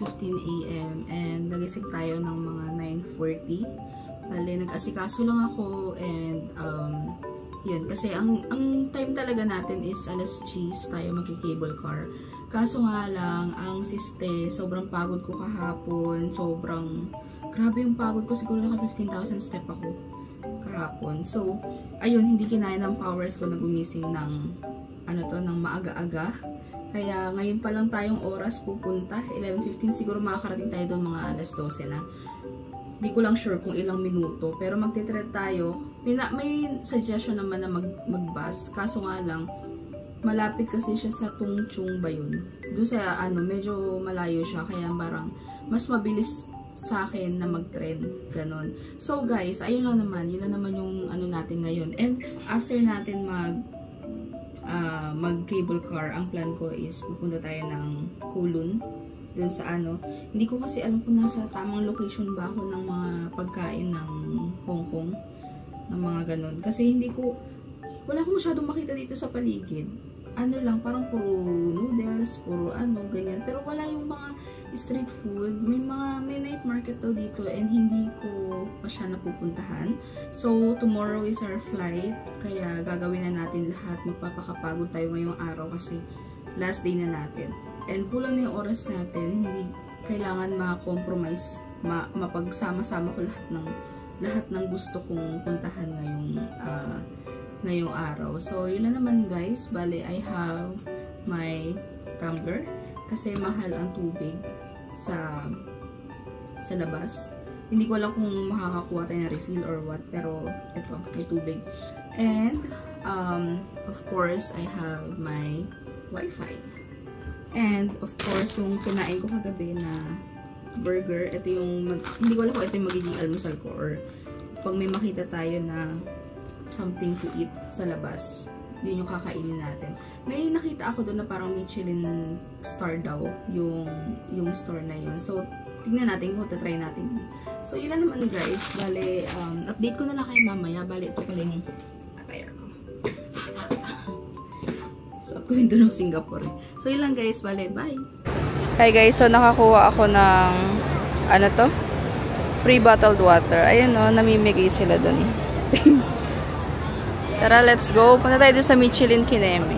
7:15 AM and nagising tayo ng mga 9:40. Bale, nag-asikaso lang ako and yun, kasi ang time talaga natin is alas 10 tayo magki-cable car. Kaso nga lang, ang siste, sobrang pagod ko kahapon, grabe yung pagod ko, siguro naka 15,000 step ako kahapon. So, ayun, hindi kinaya ng powers ko na gumising ng ng maaga-aga. Kaya ngayon pa lang tayong oras pupunta, 11:15, siguro makakarating tayo doon mga alas 12 na. Hindi ko lang sure kung ilang minuto, pero magte-tread tayo. May suggestion naman na mag-bus, kaso nga lang, malapit kasi siya sa Tungchung ba yun? Doon sa medyo malayo siya, kaya parang mas mabilis sa akin na mag-tread, ganon. So guys, ayun lang naman, yun lang naman yung natin ngayon. And after natin mag-cable car, ang plan ko is pupunta tayo ng Kowloon. Dun sa hindi ko kasi alam kung nasa tamang location ba ako ng mga pagkain ng Hong Kong, ng mga ganon. Kasi wala akong masyadong makita dito sa paligid. Parang puro noodles, puro ganyan. Pero wala yung mga street food. May night market daw dito and hindi ko pa siya napupuntahan. So, tomorrow is our flight. Kaya gagawin na natin lahat. Magpapakapagod tayo ngayong araw kasi last day na natin. And kulang na yung oras natin, hindi kailangan ma-compromise, mapagsama-sama ko lahat ng gusto kong puntahan ngayong araw. So, yun na naman guys. Bale, I have my tumbler kasi mahal ang tubig sa labas. Hindi ko alam kung makakakuha tayo ng refill or what, pero ito, may tubig. And, of course, I have my Wi-Fi. And, of course, yung kinain ko kagabi na burger, ito yung, hindi ko alam kung ito yung magiging almusal ko or pag may makita tayo na something to eat sa labas, yun yung kakainin natin. May nakita ako doon na parang Michelin star daw yung store na yun. So, tingnan natin kung try natin. So, yun lang naman guys. Bale, update ko na lang kayo mamaya. Bale, ito pala yung attire ko. Suot ko rin doon ng Singapore. So, yun lang guys. Bale, bye! Hi guys, so nakakuha ako ng free bottled water. Ayun namimigay sila doon. Tara, let's go. Punta tayo doon sa Michelin Kineme.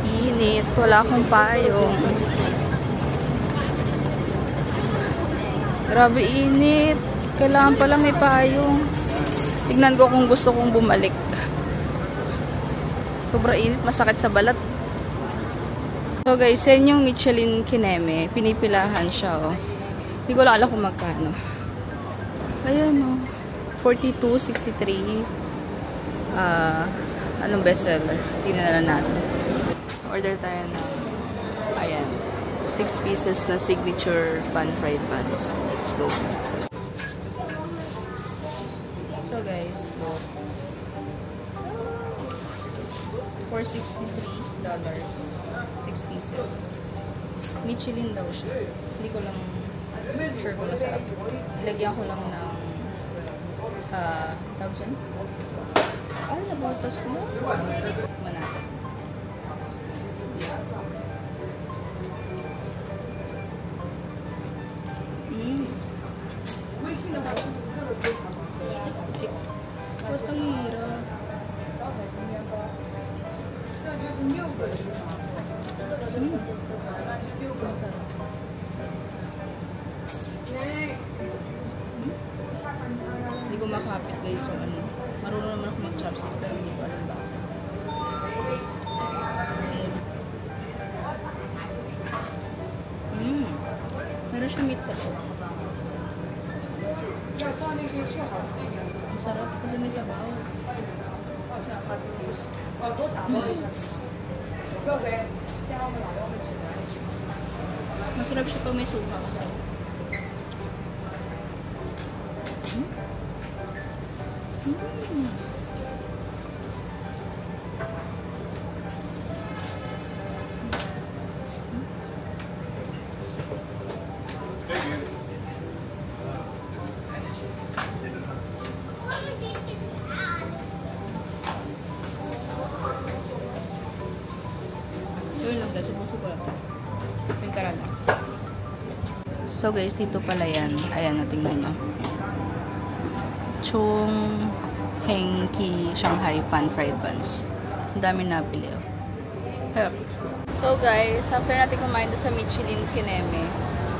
Init. Wala akong payong. Grabe init. Kailangan pala may payong. Tignan ko kung gusto kong bumalik. Sobrang init. Masakit sa balat. So guys, yan yung Michelin Kineme. Pinipilahan siya Hindi ko lang alam kung magkano. Ayan 42.63. Anong bestseller? Tingnan na lang natin. Order tayo ng ayan, 6 pieces na signature pan-fried buns. Let's go. So guys, for $63, 6 pieces. Michelin daw siya. Hindi ko lang sure kung masarap. Ilagyan ko lang ng tawag dyan? Nabotas na. Manata. Ba't ang hirap? Masarap. Hindi ko makapit guys yung marunong naman ako mag-chopstick pero hindi ko alam ba. Meron siyang meat sa loob. Masarap kasi may sabaw. Masarap siya pag may suka kasi. So guys, dito pala yan. Ayan, tingnan nyo. Chung Hengki Shanghai Pan Fried Buns. Ang dami nabili. Oh. So guys, after natin kumain doon sa Michelin Kineme,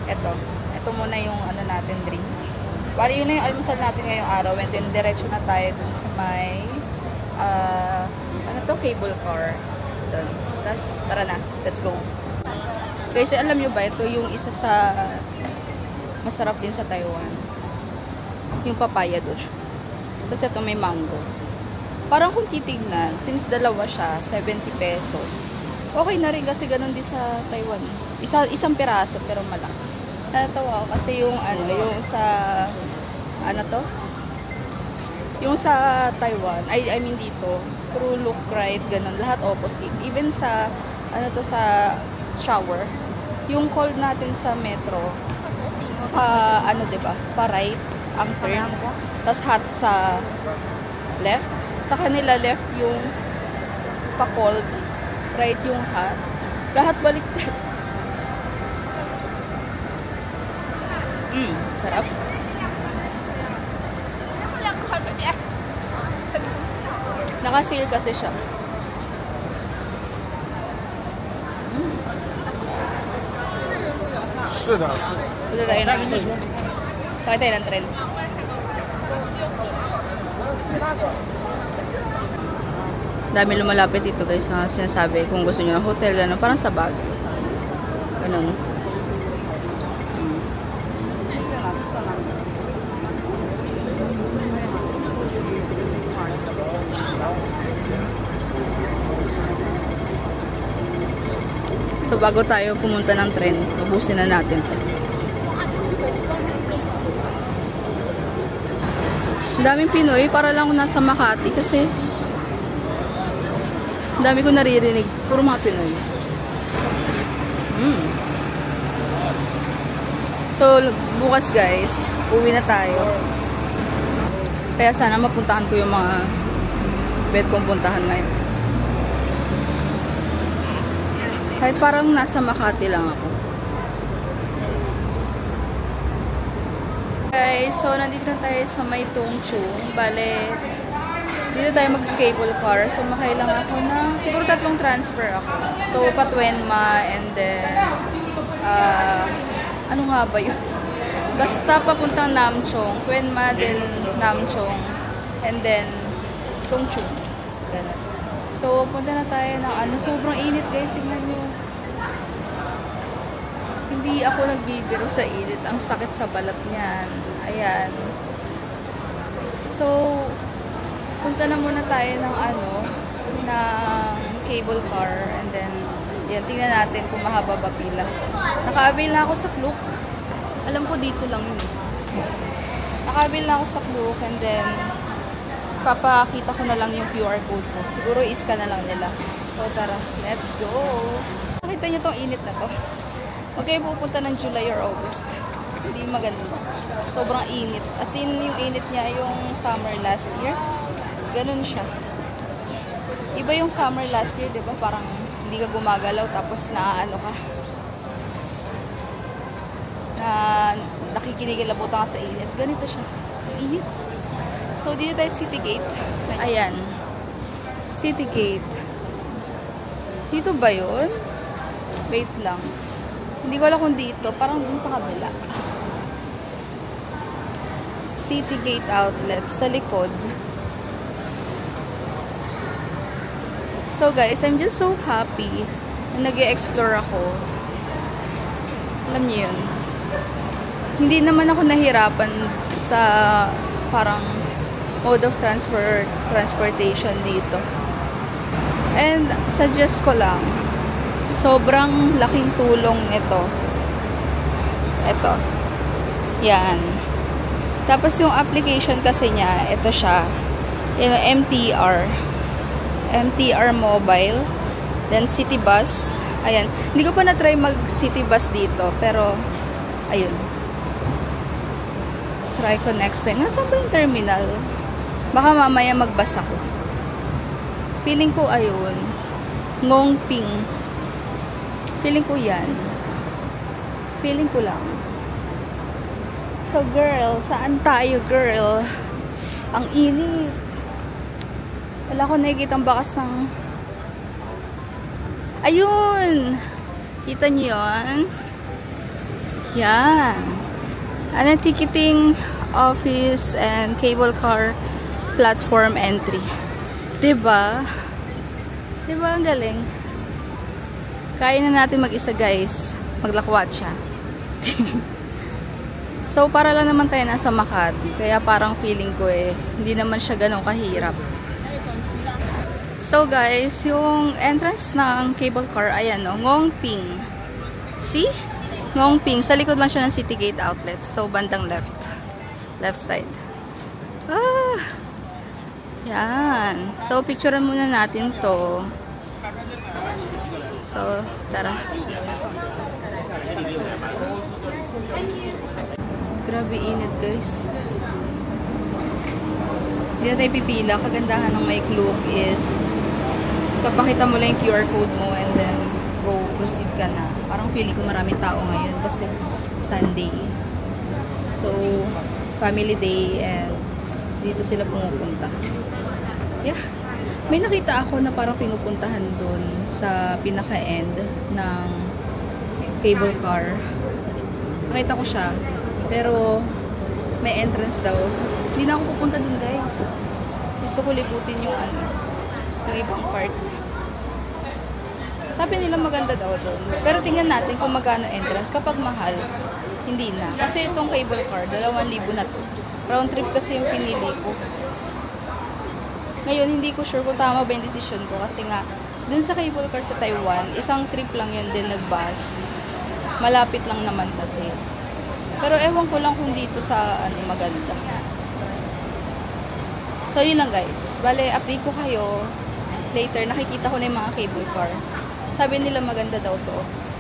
ito muna yung ano natin, drinks. Bali, yun na yung almusal natin ngayong araw. And then, diretso na tayo dun sa may cable car. Dun. Tapos, tara na. Let's go. Guys, alam nyo ba, ito yung isa sa masarap din sa Taiwan. Yung papaya dun. Tapos, ito may mango. Parang kung titignan, since dalawa siya, 70 pesos. Okay na rin kasi ganun din sa Taiwan. Isang piraso, pero malaki. Natatawa ako kasi yung yung sa Taiwan, I mean dito, true look right, ganun, lahat opposite. Even sa, sa shower, yung cold natin sa metro, diba, pa-right, ang turn, tas hot sa left, sa kanila left yung pa-cold, right yung hot, lahat baliktad. Sarap. Naka-seal kasi siya. Punta tayo ng sakay tayo ng tren. Dami lumalapit dito guys na sinasabi kung gusto nyo ng hotel, gano'n. Parang sa Baguio. Gano'n. So, bago tayo pumunta ng tren, ubusin na natin ito. Ang daming Pinoy, para lang ako nasa Makati kasi ang dami ko naririnig. Puro mga Pinoy. So, bukas guys, uwi na tayo. Kaya sana mapuntahan ko yung mga bet kong puntahan ngayon. Kahit parang nasa Makati lang ako. Guys, so nandito na tayo sa may Tongchung. Bale, dito tayo mag-cable car. So makailang ako na, siguro 3 transfer ako. So pa Tuenma and then, ano nga ba yun? Basta papuntang Namchong. Tuenma, then Namchong. And then, Tongchung. Ganun. So, punta na tayo ng sobrang init guys, tignan nyo. Hindi ako nagbibiro sa init. Ang sakit sa balat niyan. Ayan. So, punta na muna tayo ng ng cable car. And then, yan, tingnan natin kung mahaba ba pila. Naka-avail na ako sa Klook. Alam ko dito lang yun. Naka-avail na ako sa Klook and then, papakita ko na lang yung QR code ko. Siguro i-scan na lang nila. So, tara. Let's go! Nakita nyo tong init na to. Okay, pupunta ng July or August. Hindi maganda. Sobrang init. As in, yung init niya, yung summer last year. Ganun siya. Iba yung summer last year, di ba? Parang hindi ka gumagalaw tapos nakikinikilabutan ka sa init. Ganito siya. Init. So, dito tayo City Gate. Ayan. City Gate. Dito ba yun? Wait lang. Hindi ko alam kung dito. Parang dun sa kabila. City Gate Outlet. Sa likod. So, guys, I'm just so happy na nag-e-explore ako. Alam niyo yun. Hindi naman ako nahirapan sa parang mode of transportation dito. And suggest ko lang, sobrang laking tulong nito. Ito. Yan. Tapos yung application kasi niya, ito siya. Yung MTR Mobile. Then City Bus. Ayan. Hindi ko pa na-try mag-City Bus dito. Pero, ayun. Try ko next time. Nasaan ba yung terminal? Baka mamaya magbas ako. Feeling ko ayun. Ngongping. Feeling ko yan. Feeling ko lang. So girl, saan tayo girl? Ang init. Wala ko nakikitang bakas ng... Ayun! Kita niyo yun? Yan. Ano, ticketing office and cable car platform entry. Diba? Diba ang galing? Kaya na natin mag-isa guys. Maglakwat siya. So, para lang naman tayo nasa Makati. Kaya parang feeling ko hindi naman siya ganun kahirap. So, guys, yung entrance ng cable car, ayan o, Ngongping. See? Ngongping. Sa likod lang siya ng City Gate Outlet. So, bandang left. Left side. Ah! Yan. So, picturean muna natin to. So, tara. Grabe init guys. Hindi na tayo pipila. Kagandahan ng Mike Look is papakita mo lang yung QR code mo and then go, proceed ka na. Parang feeling ko maraming tao ngayon kasi Sunday. So, family day and dito sila pumupunta. Yeah. May nakita ako na parang pinupuntahan doon sa pinaka-end ng cable car. Nakita ko siya. Pero, may entrance daw. Hindi na ako pupunta dun, guys. Gusto ko liputin yung yung ibang part. Sabi nila maganda daw doon. Pero tingnan natin kung magkano entrance. Kapag mahal, hindi na. Kasi itong cable car, 2,000 na to. Round trip kasi yung pinili ko. Ngayon, hindi ko sure kung tama ba yung decision ko. Kasi nga, dun sa cable car sa Taiwan, isang trip lang yun din nag-bus. Malapit lang naman kasi. Pero ewan ko lang kung dito sa maganda. So, yun lang guys. Bale, update ko kayo. Later, nakikita ko na yung mga cable car. Sabi nila maganda daw to.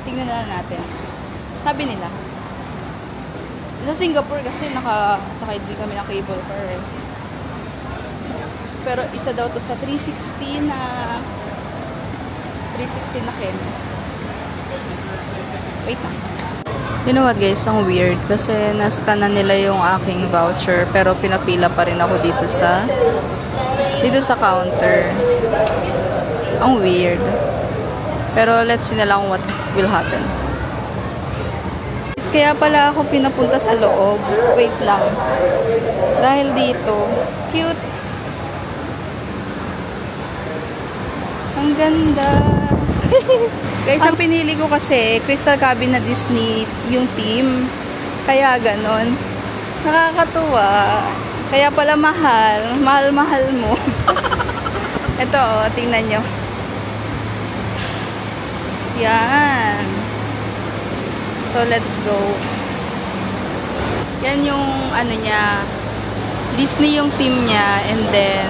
Tingnan na natin. Sabi nila. Sa Singapore kasi nakasakay din kami ng cable car. Pero isa daw to sa 360 na Kem. Wait lang. You know what guys, ang weird kasi nascan na nila yung aking voucher pero pinapila pa rin ako dito sa counter. Ang weird. Pero let's see na lang what will happen. Kaya pala ako pinapunta sa loob. Wait lang. Dahil dito, cute. Ang ganda. Guys, ang pinili ko kasi Crystal Cabin na Disney yung theme. Kaya ganon. Nakakatuwa. Kaya pala mahal. Mahal-mahal mo. Ito oh, tingnan nyo. Yan. So, let's go. Yan yung ano niya. Disney yung theme niya and then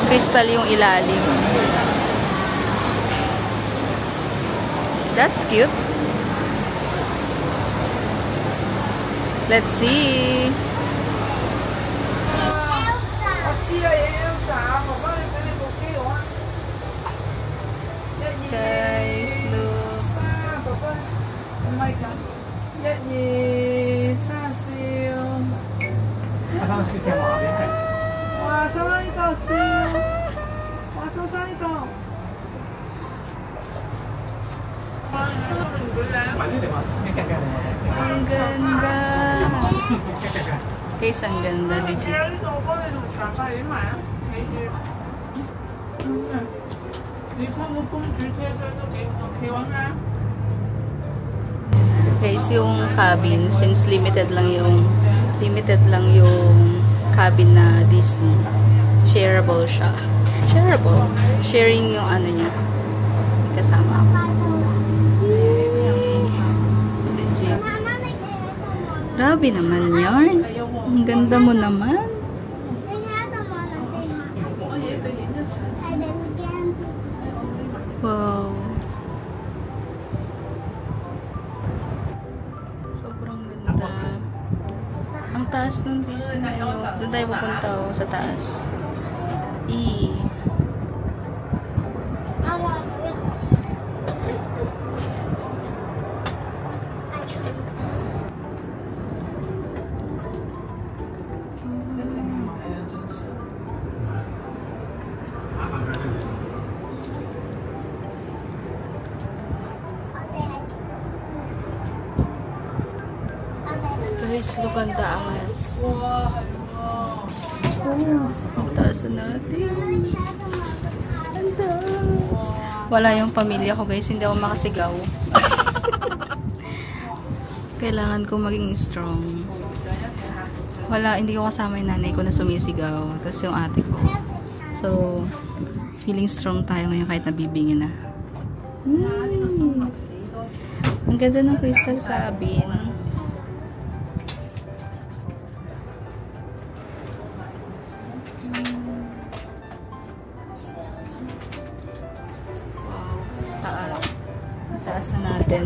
Crystal yung ilalim. That's cute. Let's see. Guys, look. Oh my god. Ang ganda. Guys, ang ganda. Legit. Guys, yung cabin, since limited lang yung cabin na Disney. Shareable siya. Shareable. Sharing yung ano niya. Kasama ako. Legit. Grabe naman yarn. Ang ganda mo naman. Wow. Sobrang ganda. Ang taas ng Disney na yun. Doon tayo pupunta sa taas. Guys, look ang taas. Wow. Ang taas natin. Ang taas. Wala yung pamilya ko guys, hindi ako makasigaw. Kailangan ko maging strong. Wala, hindi ko kasama yung nanay ko na sumisigaw. Tapos yung ate ko. So, feeling strong tayo ngayon kahit nabibingin na. Ang ganda ng crystal cabin. Wow, taas. Taas na natin.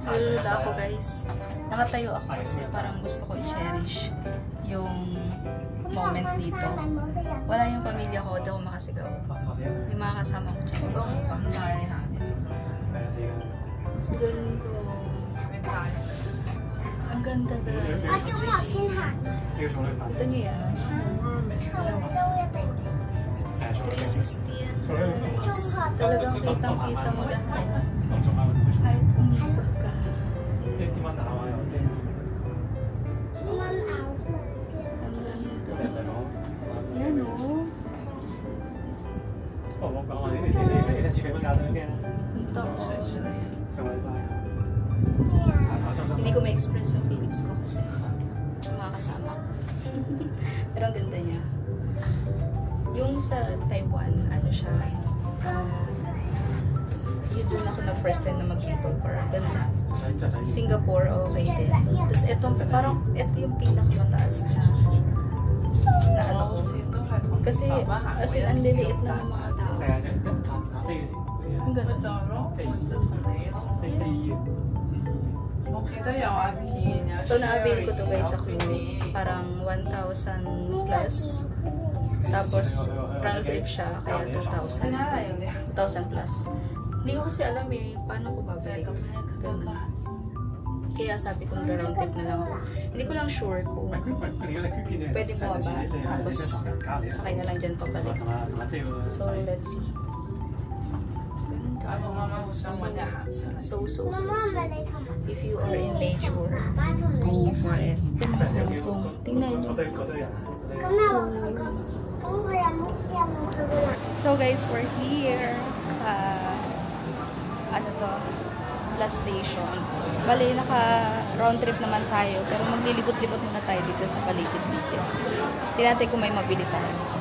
Nalulula ako guys. Nakatayo ako kasi parang gusto ko i-cherish yung moment dito. Wala yung pamilya ko, daw makasigaw. Yung mga kasama ko dyan. Ang ganda guys. Kita nyo yan. 360 yan guys. Talagang kitang-kita mo lahat. Kahit umikot ka. Ang ganda. Yan o. Hindi ko ma-express ang feelings ko kasi makakasama ko. Pero ang ganda niya. Yung sa Taiwan, ano siya, yun doon ako nag-first time na mag-cable car. Ganda. Singapore, okay din. Tapos ito, parang ito yung pinakamataas na ano. Kasi, as in, ang liliit na ng mga tao. Ang ganda. So, na-avail ko to guys sa crew. Parang 1,000 plus. Tapos, round trip siya, kaya 2,000. 2,000 plus. Hindi ko kasi alam eh, paano ko babalik. Kaya sabi ko, round trip na lang ako. Hindi ko lang sure kung pwede mo ba. Tapos, sakay na lang dyan pabalik. So, let's see. So. If you are in nature, go for it. Tingnan nyo. So guys, we're here sa ano to, last station. Bali, naka round trip naman tayo, pero maglilibot-libot muna tayo dito sa paligid-ligid. Tingnan natin kung may mabili tayo.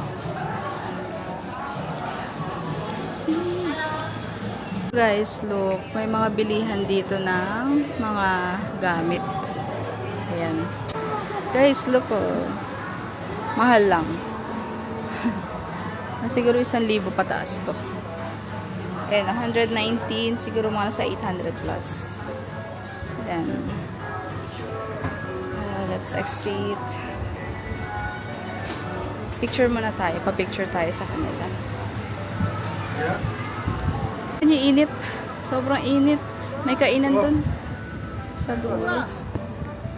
Guys, look, may mga bilihan dito ng mga gamit. Ayan. Guys, look oh. Mahal lang. Siguro 1,000 pataas to. Ayan, 119, siguro mga sa 800 plus. Ayan. Let's exit. Picture muna tayo. Pa-picture tayo sa kanila. Ang init. Sobrang init. May kainan dun. Sa dulo.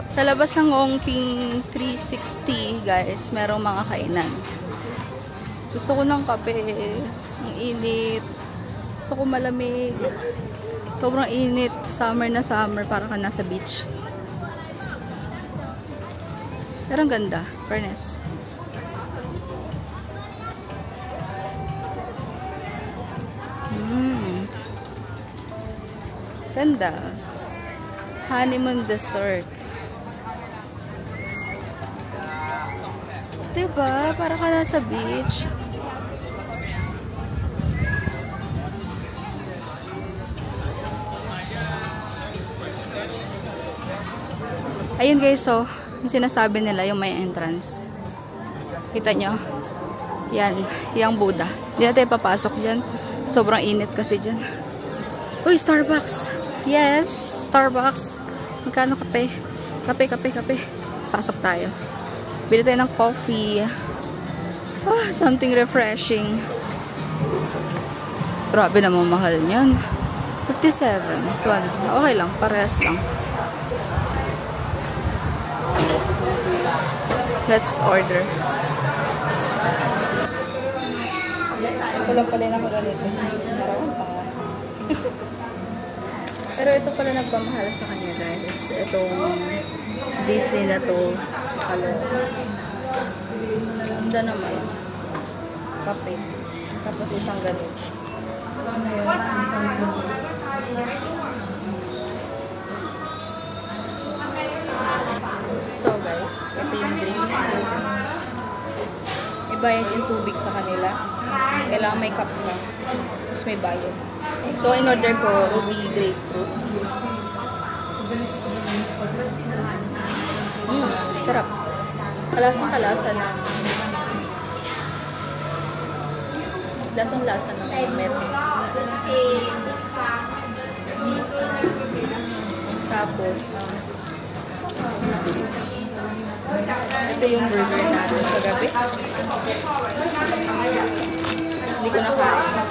Sa labas ng Ongping 360, guys, merong mga kainan. Gusto ko ng kape. Ang init. Gusto ko malamig. Sobrang init. Summer na summer. Parang ka nasa beach. Pero ang ganda. Fairness. Ganda. Honeymoon dessert. Diba? Para ka nasa beach. Ayun guys, so, yung sinasabi nila, yung may entrance. Kita nyo? Yan, yung Buddha. Hindi natin papasok dyan. Sobrang init kasi dyan. Uy, Starbucks! Yes, Starbucks. Magkano kape? Kape. Pasok tayo. Bili tayo ng coffee. Something refreshing. Grabe naman mahal niyan. 57, 12. Okay lang, parehas lang. Let's order. Ito lang pala nakaganito. Marawang tanga. Pero ito pala nagpamahal sa kanya guys. Itong base nila to. Kaloka. Ganda naman. Kape. Tapos isang ganito. So guys, ito yung drinks natin. Ibayad yung tubig sa kanila. Kailangan may cup ka. Tapos may bayad. So in order ko, ruby grapefruit. Sarap. Kalasang-kalasa na. Lasang-lasa ng meron. Tapos, ito yung burger natin kagabi. Hindi ko nakain.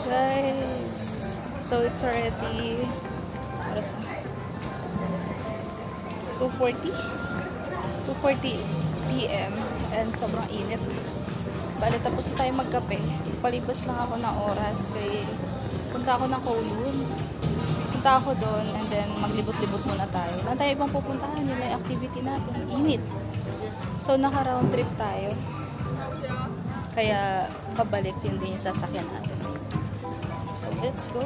Guys, so it's already 2:40 PM and sobrang init. Bale, tapos na tayo magkape. Palibas lang ako ng oras kay punta ako ng Kowloon. Punta ako doon and then maglibot-libot muna tayo. Wala tayo ibang pupuntahan, yun lang yung activity natin. Init. So naka-round trip tayo. Kaya pabalik yun din yung sasakyan natin. So let's go.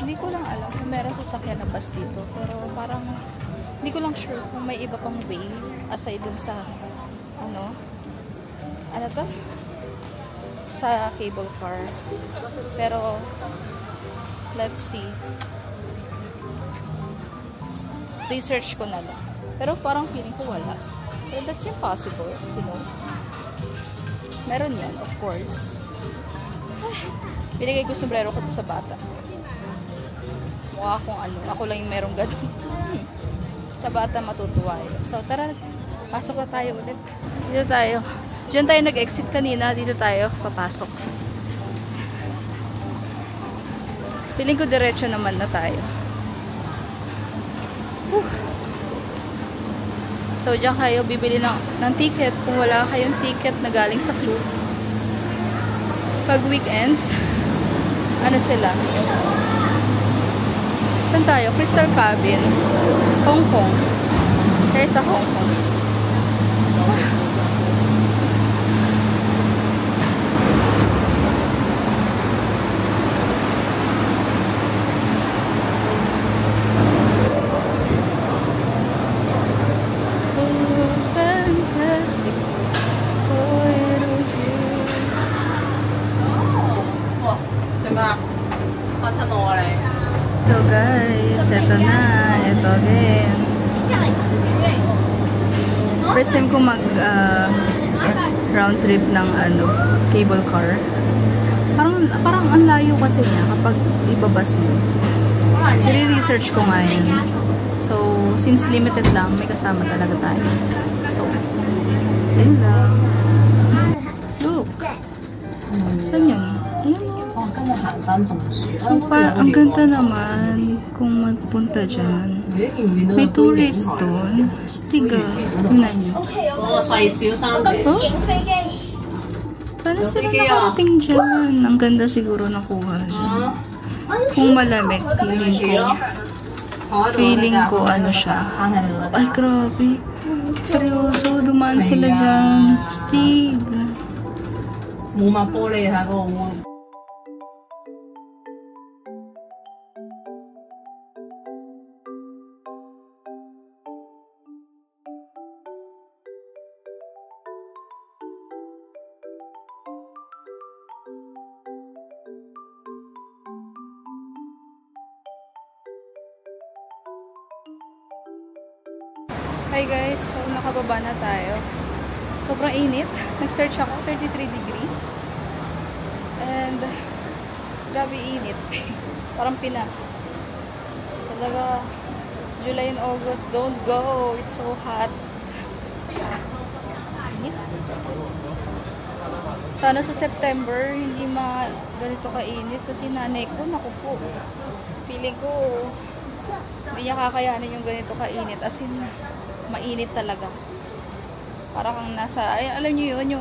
Hindi ko lang alam kung meron sasakyan na bus dito. Pero parang hindi ko lang sure kung may iba pang way aside dun sa ano to? Sa cable car. Pero let's see. Research ko na lang. Pero parang feeling ko wala. Pero that's impossible, you know. Meron yan, of course. Binigay ko sombrero ko sa bata. Mukha akong ano. Ako lang yung merong ganun. Sa bata matutuwa yun. So tara, pasok na tayo ulit. Dito tayo. Diyan tayo nag-exit kanina. Dito tayo papasok. Feeling ko diretso naman na tayo. So diyan kayo bibili ng ticket kung wala kayong ticket na galing sa Klook. Pag weekends, ano sila? Saan tayo? Crystal Cabin, Hong Kong. Kaya sa Hong Kong. So guys, eto na. Eto again. First time ko mag round trip ng ano, cable car. Parang ang layo kasi niya kapag ibabas mo. I-research ko nga yun. So, since limited lang, may kasama talaga tayo. So, yun lang. Look. Saan yun? So, ang ganda naman kung magpunta dyan. May tourist doon. Stiga. Tingnan nyo. Oh? Paano sila nakarating dyan? Ang ganda siguro nakuha dyan. Kung malamig, feeling ko ano siya. Ay, grabe. Seryoso, dumaan sila dyan. Stig. Hi guys, so nakababa na tayo. Sobrang init. Nag-search ako, 33 degrees. And grabe init. Parang Pinas. Talaga July and August, don't go. It's so hot. Sana sa September, hindi ganito kainit kasi nanay ko, naku po. Feeling ko, hindi niya kakayanin yung ganito kainit. As in, mainit talaga. Para kang nasa, ay, alam niyo yun,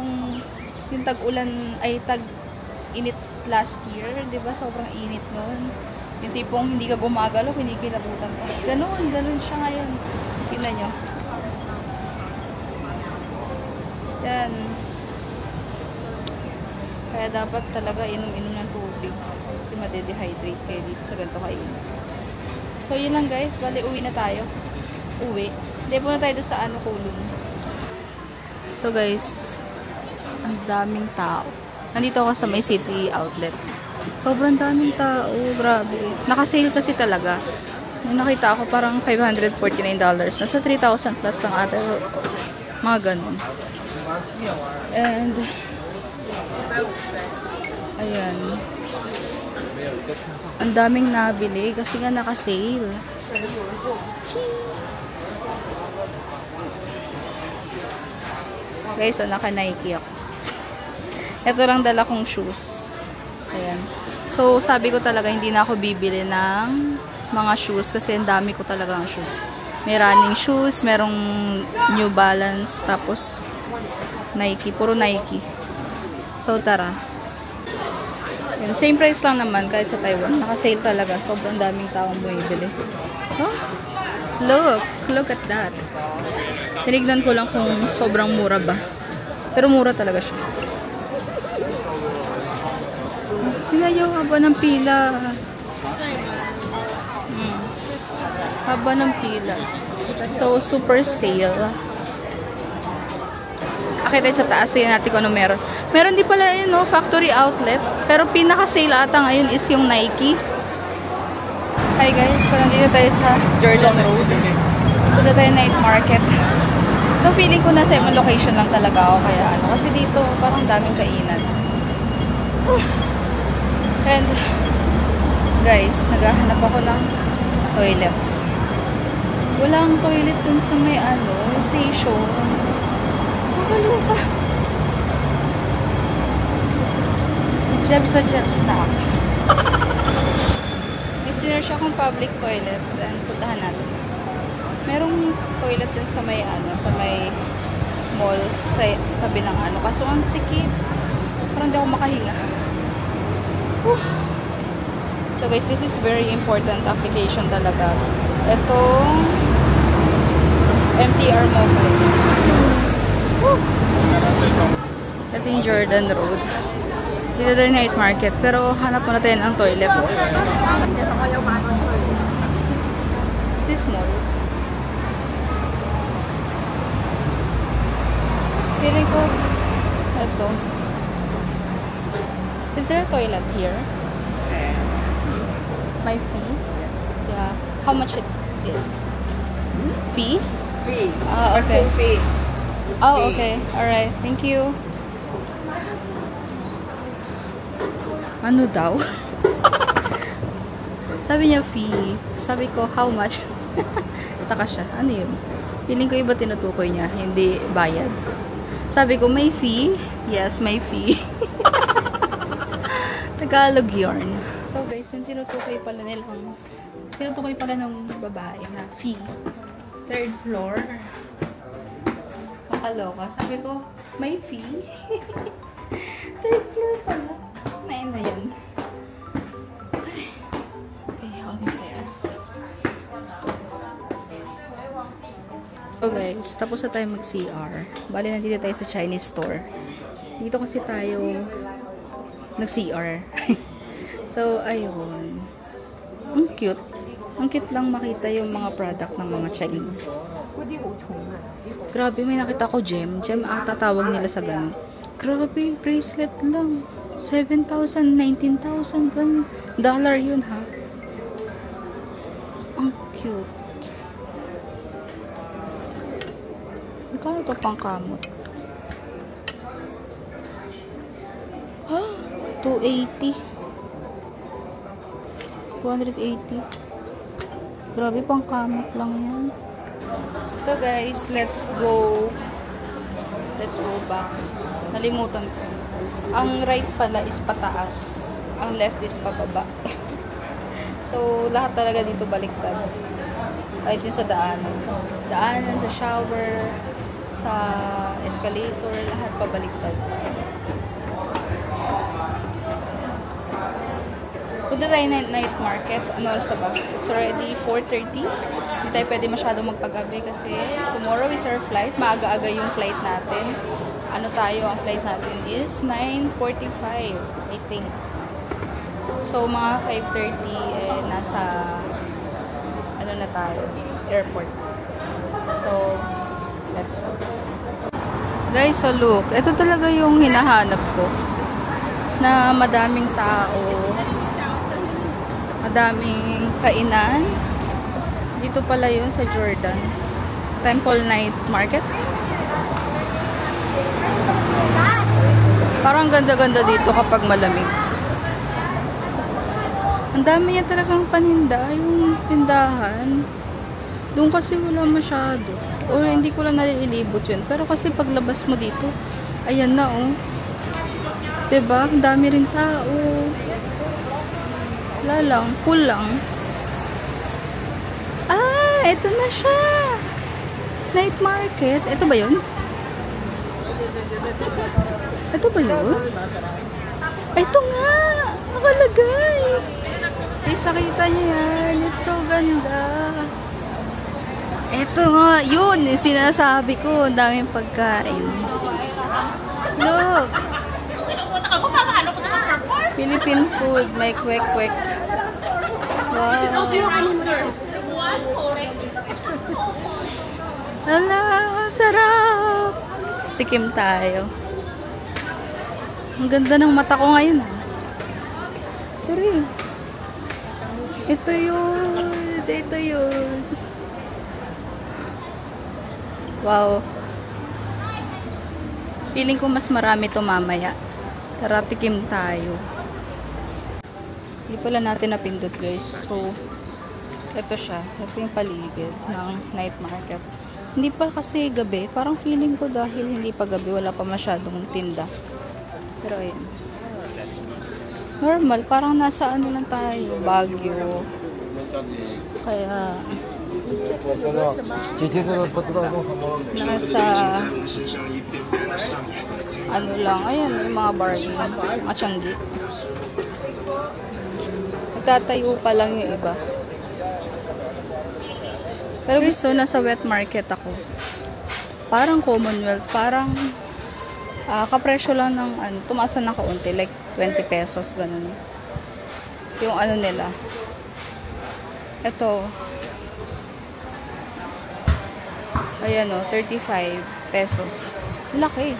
yung tag-ulan, ay tag-init last year, di ba? Sobrang init noon. Yung tipong hindi ka gumagalaw, hindi kilabutan ka. Ganun siya ngayon. Tingnan nyo. Yan. Kaya dapat talaga inom-inom ng tubig. Kasi made-dehydrate kayo dito sa ganito kainit. So, yun lang guys. Bali, uwi na tayo. Uwi. Hindi po na tayo doon sa Kulun. So guys, ang daming tao. Nandito ako sa may city outlet. Sobrang daming tao. Grabe. Nakasale kasi talaga. Yung nakita ako parang $549. Nasa 3,000 plus lang ata. Mga ganun. And ayan. Ang daming nabili kasi nga nakasale. Guys, so naka-Nike ako. Ito lang dala kong shoes. Ayan. So, sabi ko talaga hindi na ako bibili ng mga shoes kasi ang dami ko talaga ng shoes. May running shoes, merong New Balance, tapos Nike. Puro Nike. So, tara. Ayan. Same price lang naman kahit sa Taiwan. Naka-sale talaga. Sobrang daming taong bumibili. Oh, look at that. Tinignan ko lang kung sobrang mura ba. Pero mura talaga siya. Tingnan nyo, haba ng pila. Haba ng pila. So, super sale. Akit tayo sa taas. Tingnan natin kung ano meron. Meron din pala yun, no? Factory outlet. Pero pinaka-sale ata ngayon is yung Nike. Hi guys. So, nandito tayo sa Jordan Road. Punta tayo night market. So, feeling ko nasa ibang location lang talaga ako. Kaya ano. Kasi dito, parang daming kainan. And, guys, naghahanap ako ng toilet. Walang toilet dun sa may station. Makalupa. Jebs na ako. May sinerch akong public toilet. Then, puntahan natin. Merong toilet dun sa may mall. Sa tabi ng Kaso, ang sikip. Parang di ako makahinga. So guys, this is very important application talaga. Itong MTR Mobile. Ito yung Jordan Road. Dito tayo night market. Pero hanap muna tayo ng toilet. Is this mall? Feeling ko ito. Is there a toilet here? My fee? Yeah. How much it is? Fee? Fee. Okay. Fee. Oh, okay. Alright. Thank you. Ano daw? Sabi niya fee. Sabi ko, how much? Taka siya. Ano yun? Feeling ko iba tinutukoy niya. Hindi bayad. Sabi ko, may fee? Yes, may fee. Tagalog yarn. So guys, yung tinutukoy pala ng babae na fee. 3rd floor. Kakaloka. Sabi ko, may fee? 3rd floor pala. Na yun. Okay, almost there. Let's go. So guys, tapos na tayo mag-CR. Bali, nandito tayo sa Chinese store. Dito kasi tayo nag-CR. So, ayun. Ang cute. Ang cute lang makita yung mga product ng mga Chinese. Grabe, may nakita ko gem. Gem ata tawag nila sa ganun. Grabe, bracelet lang. 7,000, 19,000 ganun. Dollar yun, ha? Ang cute. Magkano ito pang kamot? Ah, 280. 280. Grabe, pang kamot lang yan. So guys, let's go. Let's go back. Nalimutan ko. Ang right pala is pataas. Ang left is pababa. So, lahat talaga dito baliktad. Kahit yun sa daanan. Daanan, sa shower, sa escalator, lahat pabaliktad. Punta tayo na night market. Ano oras na ba? It's already 4:30. Hindi tayo pwede masyado magpagabi kasi tomorrow is our flight. Maaga-aga yung flight natin. Ano tayo, ang flight natin is 9:45, I think. So, mga 5:30, nasa, ano na tayo, airport. So, let's go. Guys, so look, ito talaga yung hinahanap ko. Na madaming tao, madaming kainan. Dito pala yun sa Jordan. Temple Night Market. Parang ganda-ganda dito kapag malamig. Ang dami niya talagang paninda, yung tindahan. Doon kasi wala masyado. O hindi ko lang nalilibot yun. Pero kasi paglabas mo dito, ayan na oh. Diba? Ang dami rin tao. Wala lang. Cool lang. Ah! Ito na siya! Night market. Ito ba yun? Ito ba yun? Ito nga! Nakalagay! Guys, nakita nyo yan. It's so ganda. Ito nga. Yun! Yung sinasabi ko. Ang daming pagkain. Look! Philippine food. May kwek-kwek. Wow! Hala! Sarap! Tikim tayo. Ang ganda ng mata ko ngayon. Sorry. Ito yun. Ito yun. Wow. Feeling ko mas marami ito mamaya. Tara, tikim tayo. Hindi pala natin napindot guys. So, ito siya. Ito yung paligid ng night market. Hindi pa kasi gabi. Parang feeling ko dahil hindi pa gabi, wala pa masyadong tinda. Pero ayun. Normal. Parang nasa ano lang tayo. Baguio. Kaya nasa ano lang. Ayan. Yung mga bargain. Mga tiyanggi. Nagtatayo pa lang yung iba. Pero gusto, nasa wet market ako. Parang Commonwealth. Parang kapresyo lang ng ano, tumaas na kaunti. Like 20 pesos. Ganun. Yung ano nila. Ito. Ayan o, 35 pesos. Laki.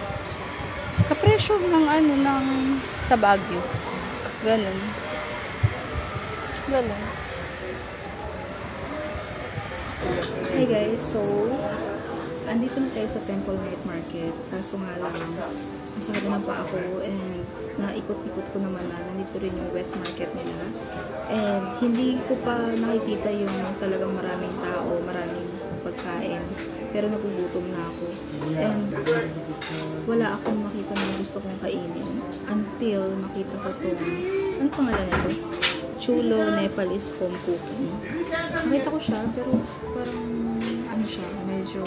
Kapresyo ng ano, ng sa Baguio. Ganun. Ganun. Hey guys, so andito na tayo sa Temple Night Market. Kaso nga lang, nasakada na pa ako and naikot-ikot ko naman na nandito rin yung wet market nila. And hindi ko pa nakikita yung talagang maraming tao, maraming pagkain. Pero nagugutom na ako. And wala akong makita na gusto kong kainin until makita ko itong, ano pangalan na ito? Chulo Nepalese home cooking. Nakita ko siya, pero parang ano siya, medyo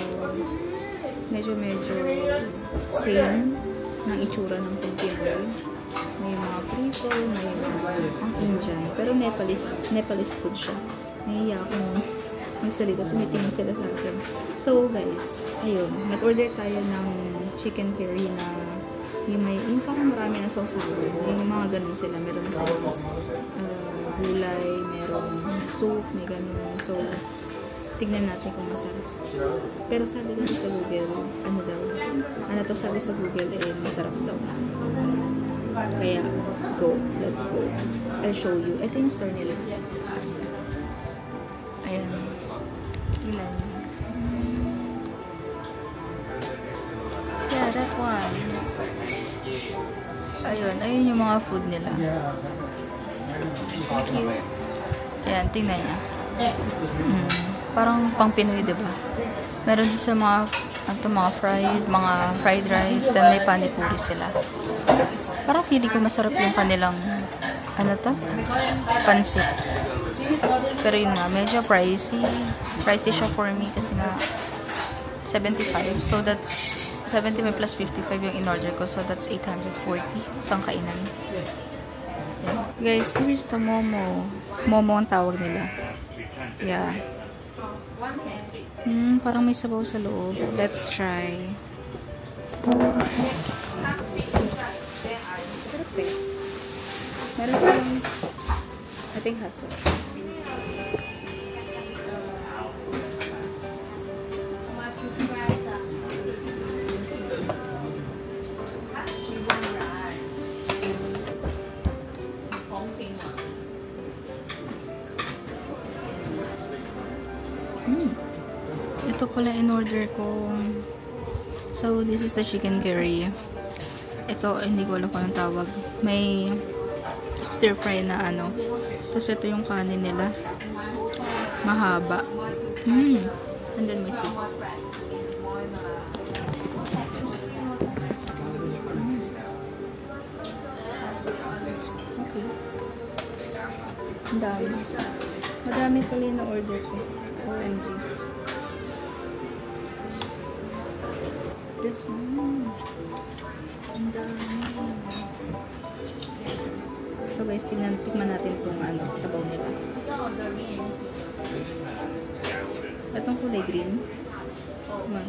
same ng itsura ng container. May mga prito, may mga ang Indian, pero Nepalese food siya. Nahiya akong magsalita, tumitingin sila sa akin. So guys, ayun, nag-order tayo ng chicken curry na yung parang marami na sausawan. Yung mga ganun sila, meron na sila gulay, merong soup, may ganun. So, tignan natin kung masarap. Pero sabi kasi sa Google, ano daw? Ano to sabi sa Google, masarap daw. Kaya, go. Let's go. I'll show you. Ito yung store nila. Ayan. Tingnan nyo. Yeah, that one. Ayun yung mga food nila. Thank you. Ayan, tingnan niya. Parang pang Pinoy, diba? Meron din sa mga fried rice, then may panipuri sila. Parang feeling ko masarap yung kanilang pansit. Pero yun nga, medyo pricey siya for me kasi nga 75. So that's 70 plus 55 yung in-order ko. So that's 840 isang kainan. Yeah. Guys, here's the momo. Momo ang tawag nila. Yeah. Parang may sabaw sa loob. Let's try. Sarap eh. Meron silang I think hot sauce. Ito pala in-order ko. So, this is the chicken curry. Ito, hindi ko alam kung anong tawag. May stir fry na ano. Tapos ito yung kanin nila. Mahaba. And then may soup. Okay. Ang dami. Madami pala yung na-order ko. OMG. This one. Ang dami. So guys, tikman natin kung ano, sabaw nila. Itong kulay green. Come on.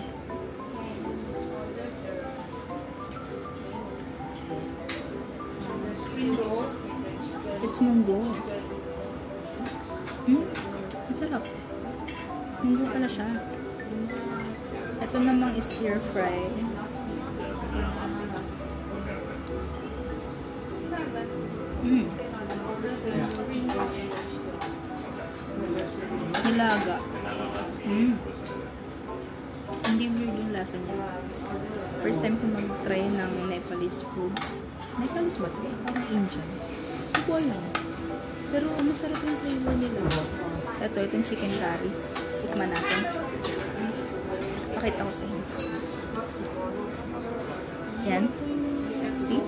It's munggo. Ang sarap. Munggo pala siya. Ito namang stir fry. Nilaga. Hindi weird yung lasa niya. First time ko mag-try ng Nepalese food. Nepalese ba ito? Parang Indian. Hindi ko alam. Pero masarap yung flavor nila. Itong chicken curry. Tikman natin. Pakita ko sa inyo. Yan. See?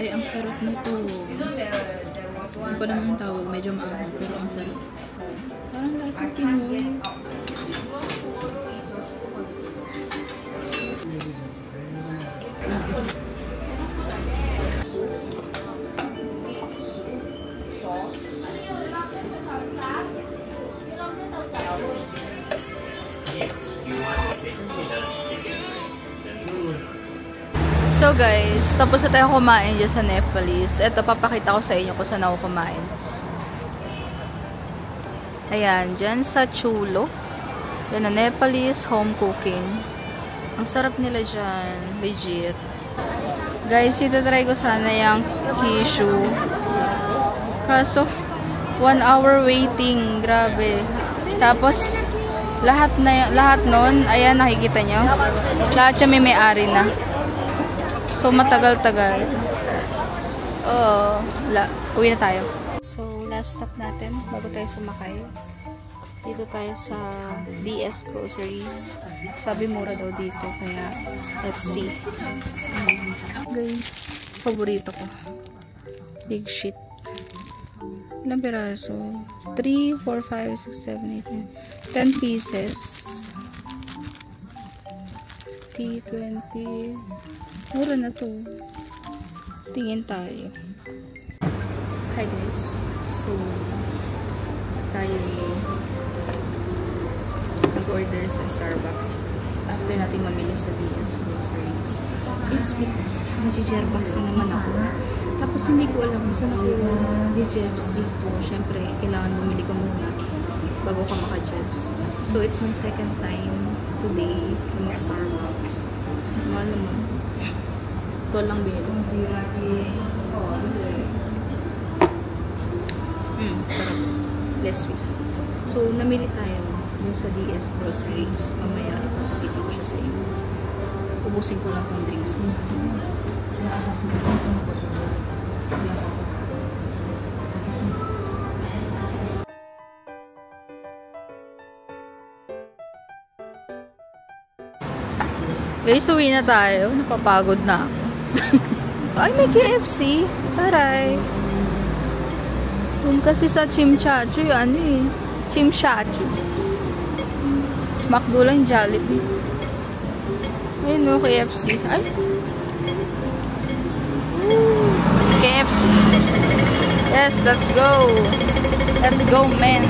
Ay, ang sarap nito. Hindi ko naman yung tawag. Medyo maanghang, pero ang sarap. Parang lasang Pinoy. So guys, tapos na tayo kumain dyan sa Nepalese. Ito, papakita ko sa inyo kung saan ako kumain. Ayan, dyan sa Chulo. Yan na Nepalese home cooking. Ang sarap nila dyan. Legit. Guys, itatry ko sana yung tissue. Kaso, 1 hour waiting. Grabe. Tapos, lahat nun, ayan, nakikita nyo. Lahat siya may-ari na. So, matagal-tagal. Uwi na tayo. So, last stop natin bago tayo sumakay. Dito tayo sa DS Groceries. Sabi mura daw dito. Kaya, let's see. Guys, paborito ko. Big shit. Ilang piraso? 3, 4, 5, 6, 7, 8, 10 pieces. 20. Mura na to. Tingin tayo. Hi guys. So, tayo nag-order sa Starbucks after natin mamili sa DS Groceries. It's because nag-Jerbox na naman ako. Tapos hindi ko alam kung saan ako di-Jebs dito. Syempre, kailangan bumili ka muna bago ka maka-Jebs. So, it's my second time today na mag-Starbucks. Mahal naman. Ito lang binili. Sarap. Less sweet. So, namili tayo yung sa DS Groceries. Mamaya, dito ko siya sa inyo. Ubusin ko lang tong drinks ko. Guys, uwi na tayo. Napapagod na ako. Ay, may KFC. Taray. Doon kasi sa Chimchachu, ano eh. Chimchachu. McDo lang, Jollibee. Ayun no, KFC. Ay. KFC. Yes, let's go. Let's go, man.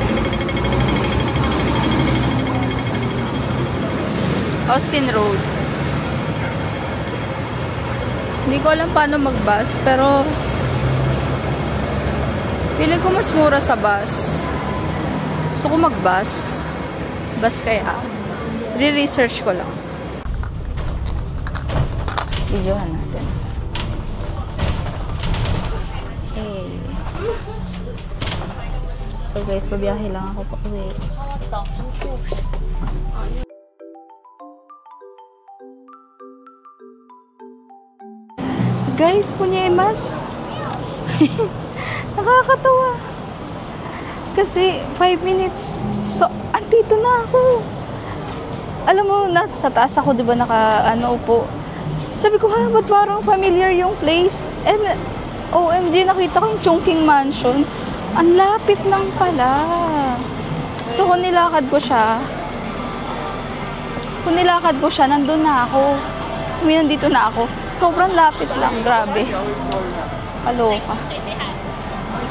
Austin Road. Hindi ko alam paano mag-bus, pero feeling ko mas mura sa bus. So, kung mag-bus, bus kaya, re-research ko lang. Videohan natin. Hey. So, guys, pabiyahe lang ako pa uwi. Guys, punyemas. Nakakatawa. Kasi 5 minutes. So, andito na ako. Alam mo, nasa taas ako, 'di ba, upo. Sabi ko, ha, ba't parang familiar yung place? And OMG, nakita kong Chungking Mansion. Ang lapit lang pala. So, kung nilakad ko siya, nandun na ako. Nandito na ako. Sobrang lapit lang. Grabe. Kaloka.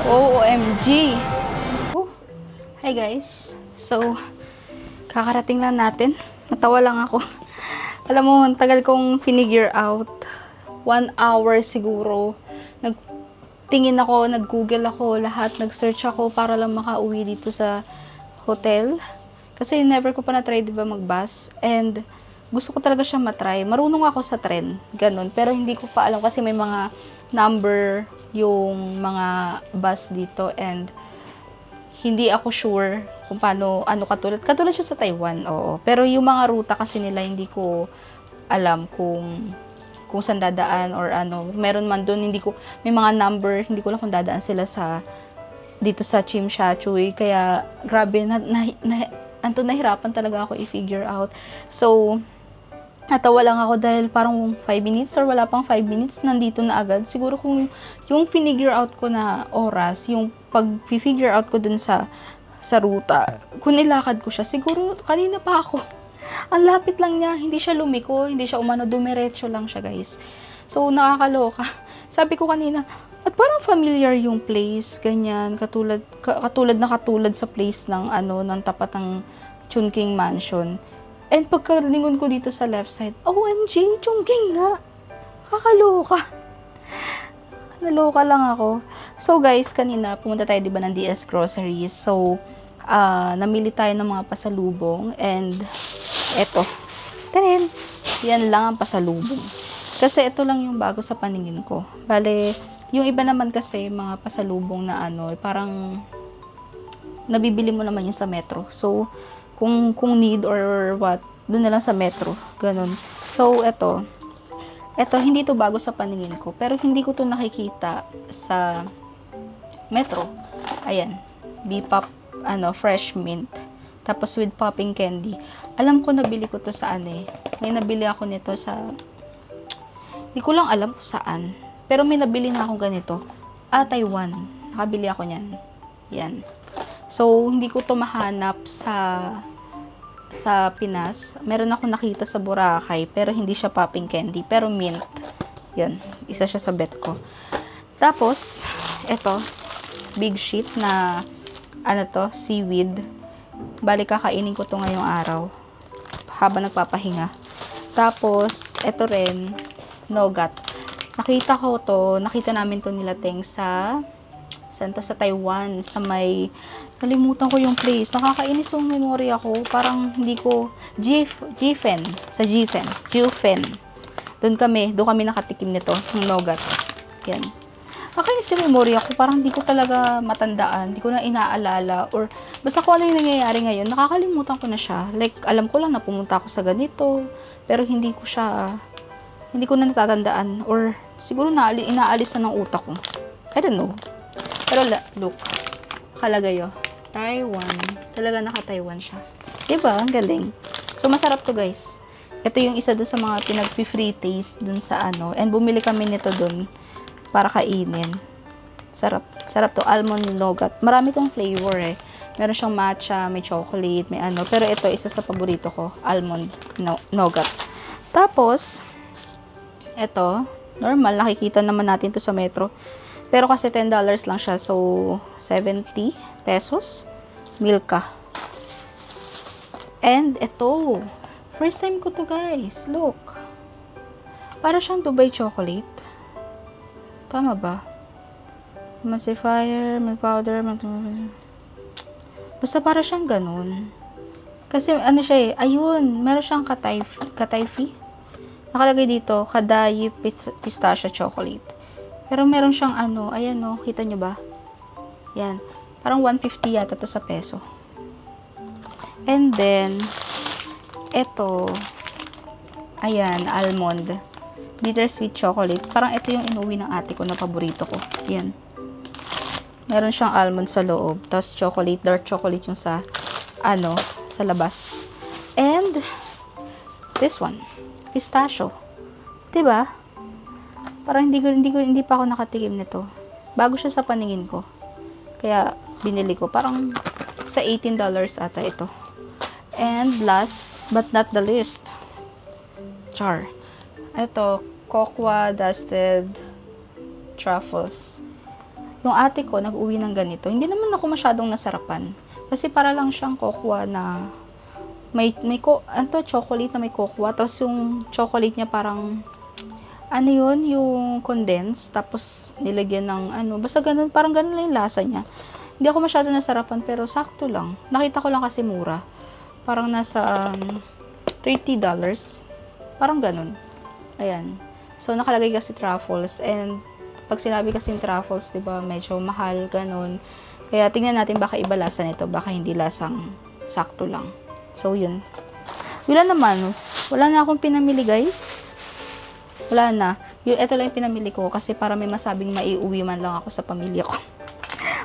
OMG. Hi guys. So, kakarating lang natin. Natawa lang ako. Alam mo, ang tagal kong finigure out. 1 hour siguro. Nagtingin ako, nag-google ako, lahat. Nag-search ako para lang makauwi dito sa hotel. Kasi never ko pa na-try, diba, mag-bus. And gusto ko talaga siya matry. Marunong ako sa tren. Ganun. Pero hindi ko pa alam kasi may mga number yung mga bus dito. And hindi ako sure kung paano, katulad. Katulad siya sa Taiwan, oo. Pero yung mga ruta kasi nila, hindi ko alam kung saan dadaan or ano. Meron man doon, may mga number, hindi ko lang kung dadaan sila dito sa Chimchachu. Kaya, grabe, nahirapan talaga ako i-figure out. So, natawa lang ako dahil parang 5 minutes or wala pang 5 minutes, nandito na agad. Siguro kung yung figure out ko na oras, yung pag-figure out ko dun sa ruta, kung nilakad ko siya, siguro kanina pa ako. Ang lapit lang niya, hindi siya lumiko, hindi siya dumiretso lang siya, guys. So, nakakaloka. Sabi ko kanina, at parang familiar yung place, ganyan, katulad sa place ng tapat ng Chungking Mansion. And pagkalingon ko dito sa left side, OMG, Chungking nga. Kakaloka. Naloka lang ako. So guys, kanina pumunta tayo, diba, ng DS Groceries. So, namili tayo ng mga pasalubong. And, eto. Tanin. Yan lang ang pasalubong. Kasi ito lang yung bago sa paningin ko. Bale, yung iba naman kasi, mga pasalubong na parang nabibili mo naman yung sa metro. So, kung need or what, doon na lang sa metro. Ganun. So, eto, hindi to bago sa paningin ko. Pero hindi ko to nakikita sa metro. Ayan. B-pop, fresh mint. Tapos with popping candy. Alam ko, nabili ko to sa may nabili ako nito sa, hindi ko lang alam kung saan. Pero may nabili na akong ganito. Taiwan. Nakabili ako niyan. Yan. So, hindi ko to mahanap sa Pinas. Meron ako nakita sa Boracay, pero hindi siya popping candy, pero mint. Yan, isa siya sa bet ko. Tapos, eto, big sheet na, seaweed. Bali, kakainin ko to ngayong araw, habang nagpapahinga. Tapos, eto rin, nougat. Nakita namin to nila Teng sa Taiwan, sa may, nalimutan ko yung place. Nakakainis yung memory ako. Parang hindi ko, Jifen. Doon kami nakatikim nito, ng nougat. Yan. Nakakainis yung memory ako. Parang hindi ko talaga matandaan. Hindi ko na inaalala. Or, basta kung ano yung nangyayari ngayon, nakakalimutan ko na siya. Like, alam ko lang na pumunta ako sa ganito. Pero hindi ko na natatandaan. Or, siguro inaalis na ng utak ko. I don't know. Pero, look. Nakalagay yun. Taiwan. Talaga naka-Taiwan siya. Diba? Ang galing. So, masarap to, guys. Ito yung isa dun sa mga pinag-free taste dun sa ano. And bumili kami nito dun para kainin. Sarap. Sarap to. Almond nougat. Marami tong flavor eh. Meron siyang matcha, may chocolate, may ano. Pero ito, isa sa paborito ko. Almond nougat. Tapos, ito, normal. Nakikita naman natin to sa Metro. Pero kasi $10 lang siya. So, 70 pesos. Milka. And ito. First time ko to, guys. Look. Para siyang Dubai chocolate. Tama ba? Emulsifier, milk powder, basta para siyang ganun. Kasi ano siya eh. Ayun. Meron siyang katayfi. Nakalagay dito. Kadayi pistachio chocolate. Pero meron siyang ano. Ayan o. Kita nyo ba? Yan. Parang 150 yata to sa peso. And then, ito, ayan, almond, bittersweet chocolate. Parang ito yung inuwi ng ate ko na paborito ko. Ayan. Meron siyang almond sa loob. Tapos chocolate, dark chocolate yung sa, ano, sa labas. And, this one, pistachio. Diba? Parang hindi pa ako nakatikim nito. Bago siya sa paningin ko. Kaya, binili ko. Parang, sa $18 ata ito. And last but not the least, char. Ito, cocoa dusted truffles. Yung ate ko, nag-uwi ng ganito. Hindi naman ako masyadong nasarapan. Kasi para lang siyang cocoa na chocolate na may cocoa. Tapos yung chocolate niya parang, ano yun, yung condensed. Tapos nilagyan ng basta ganun, parang ganun lang yung lasa niya. Hindi ako masyadong nasarapan, pero sakto lang. Nakita ko lang kasi mura. Parang nasa $30. Parang ganun. Ayan. So, nakalagay kasi truffles. And, pag sinabi kasi truffles, diba, medyo mahal, ganun. Kaya, tingnan natin baka iba lasa nito. Baka hindi lasang sakto lang. So, yun. Wala naman. Wala na akong pinamili, guys. Wala na. Ito lang yung pinamili ko kasi para may masabing maiuwi man lang ako sa pamilya ko.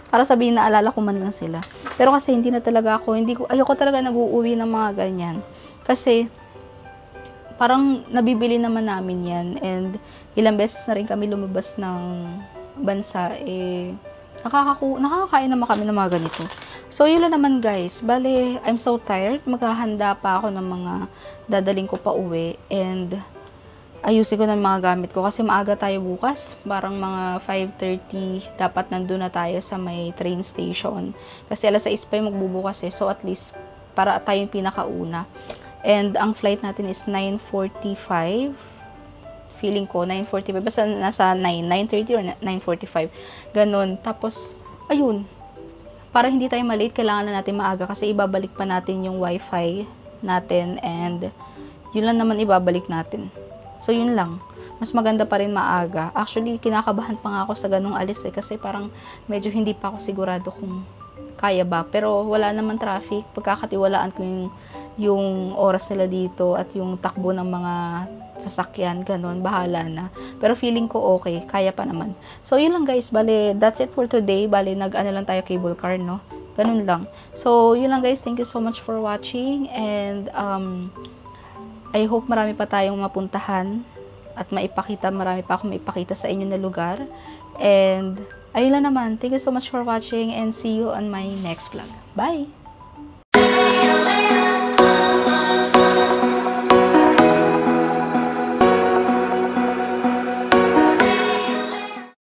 Para sabihin na alala ko man lang sila. Pero kasi hindi na talaga ako, ayoko talaga nag-uuwi ng mga ganyan. Kasi, parang nabibili naman namin yan. And, ilang beses na rin kami lumabas ng bansa. Nakakakain naman kami ng mga ganito. So, yun lang naman guys. Bale, I'm so tired. Maghahanda pa ako ng mga dadaling ko pa uwi. And, ayusin ko ng mga gamit ko kasi maaga tayo bukas. Parang mga 5:30 dapat nandun na tayo sa may train station. Kasi alas 6 pa yung magbubukas eh. So at least para tayo yung pinakauna. And ang flight natin is 9:45. Feeling ko 9:45. Basta nasa 9:30 or 9:45. Ganon. Tapos, ayun. Para hindi tayo malate, kailangan na natin maaga kasi ibabalik pa natin yung wifi natin. And yun lang naman ibabalik natin. So, yun lang. Mas maganda pa rin maaga. Actually, kinakabahan pa nga ako sa ganung alis eh. Kasi parang medyo hindi pa ako sigurado kung kaya ba. Pero wala naman traffic. Pagkakatiwalaan ko yung oras nila dito at yung takbo ng mga sasakyan. Ganon. Bahala na. Pero feeling ko okay. Kaya pa naman. So, yun lang guys. Bale, that's it for today. Bale, nag-ano lang tayo cable car, no? Ganun lang. So, yun lang guys. Thank you so much for watching. And, I hope marami pa tayong mapuntahan at marami pa akong maipakita sa inyo na lugar. And, ayun lang naman. Thank you so much for watching and see you on my next vlog. Bye!